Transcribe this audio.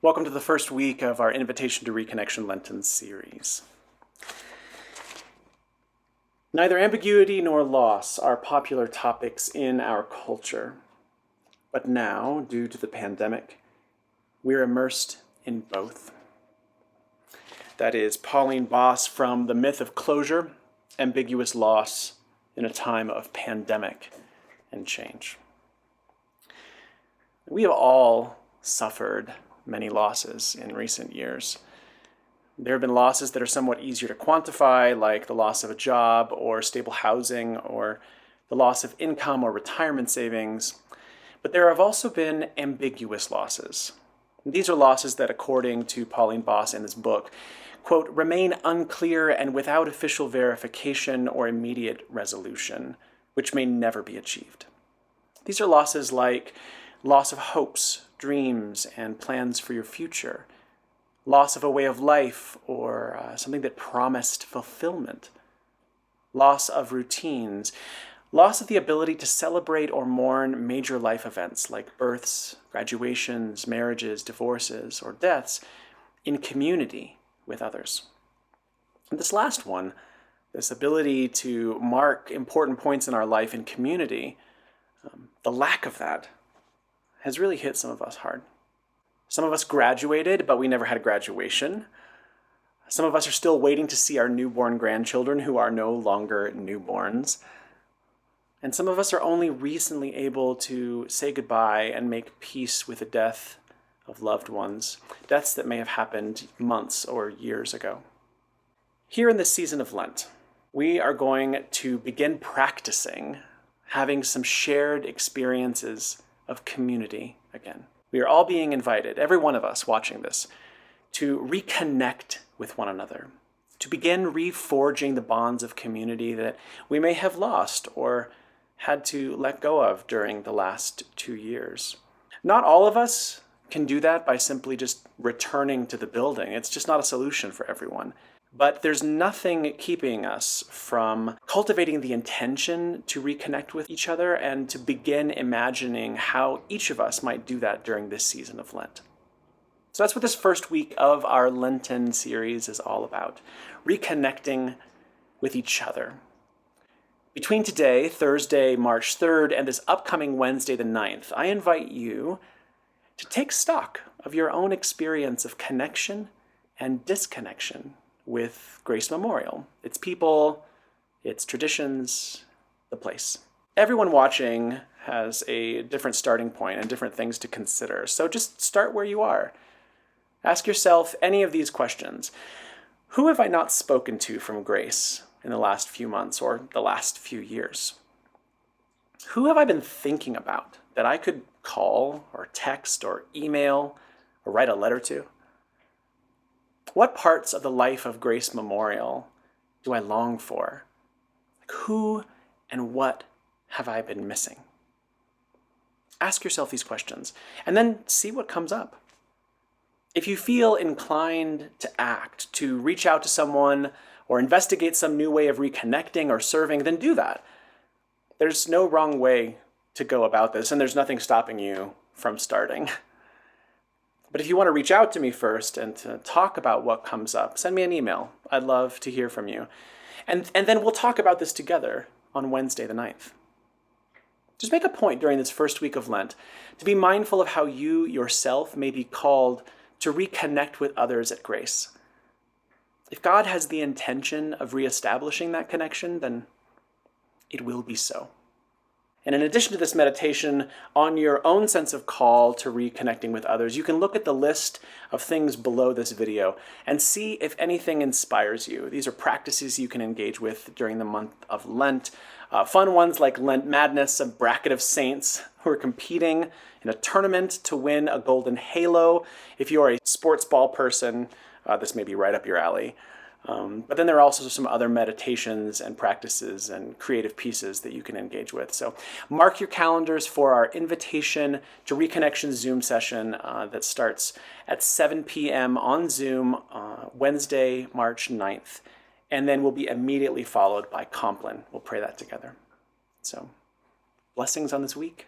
Welcome to the first week of our Invitation to Reconnection Lenten Series. Neither ambiguity nor loss are popular topics in our culture. But now, due to the pandemic, we're immersed in both. That is Pauline Boss from The Myth of Closure, Ambiguous Loss in a Time of Pandemic and Change. We have all suffered many losses in recent years. There have been losses that are somewhat easier to quantify, like the loss of a job or stable housing or the loss of income or retirement savings. But there have also been ambiguous losses. These are losses that, according to Pauline Boss in this book, quote, remain unclear and without official verification or immediate resolution, which may never be achieved. These are losses like loss of hopes, dreams, and plans for your future, loss of a way of life or something that promised fulfillment, loss of routines, loss of the ability to celebrate or mourn major life events like births, graduations, marriages, divorces, or deaths in community with others. And this last one, this ability to mark important points in our life in community, the lack of that has really hit some of us hard. Some of us graduated, but we never had a graduation. Some of us are still waiting to see our newborn grandchildren who are no longer newborns. And some of us are only recently able to say goodbye and make peace with the death of loved ones, deaths that may have happened months or years ago. Here in this season of Lent, we are going to begin practicing having some shared experiences of community again. We are all being invited, every one of us watching this, to reconnect with one another, to begin reforging the bonds of community that we may have lost or had to let go of during the last 2 years. Not all of us can do that by simply just returning to the building. It's just not a solution for everyone. But there's nothing keeping us from cultivating the intention to reconnect with each other and to begin imagining how each of us might do that during this season of Lent. So that's what this first week of our Lenten series is all about, reconnecting with each other. Between today, Thursday, March 3rd, and this upcoming Wednesday, the 9th, I invite you to take stock of your own experience of connection and disconnection with Grace Memorial, its people, its traditions, the place. Everyone watching has a different starting point and different things to consider, so just start where you are. Ask yourself any of these questions. Who have I not spoken to from Grace in the last few months or the last few years? Who have I been thinking about that I could call or text or email or write a letter to? What parts of the life of Grace Memorial do I long for? Who and what have I been missing? Ask yourself these questions and then see what comes up. If you feel inclined to act, to reach out to someone or investigate some new way of reconnecting or serving, then do that. There's no wrong way to go about this, and there's nothing stopping you from starting. But if you want to reach out to me first and to talk about what comes up, send me an email. I'd love to hear from you. And then we'll talk about this together on Wednesday the 9th. Just make a point during this first week of Lent to be mindful of how you yourself may be called to reconnect with others at Grace. If God has the intention of reestablishing that connection, then it will be so. And in addition to this meditation on your own sense of call to reconnecting with others, you can look at the list of things below this video and see if anything inspires you. These are practices you can engage with during the month of Lent. Fun ones like Lent Madness, a bracket of saints who are competing in a tournament to win a golden halo. If you are a sports ball person, this may be right up your alley. But then there are also some other meditations and practices and creative pieces that you can engage with. So mark your calendars for our Invitation to Reconnection Zoom session that starts at 7 p.m. on Zoom Wednesday, March 9th. And then will be immediately followed by Compline. We'll pray that together. So blessings on this week.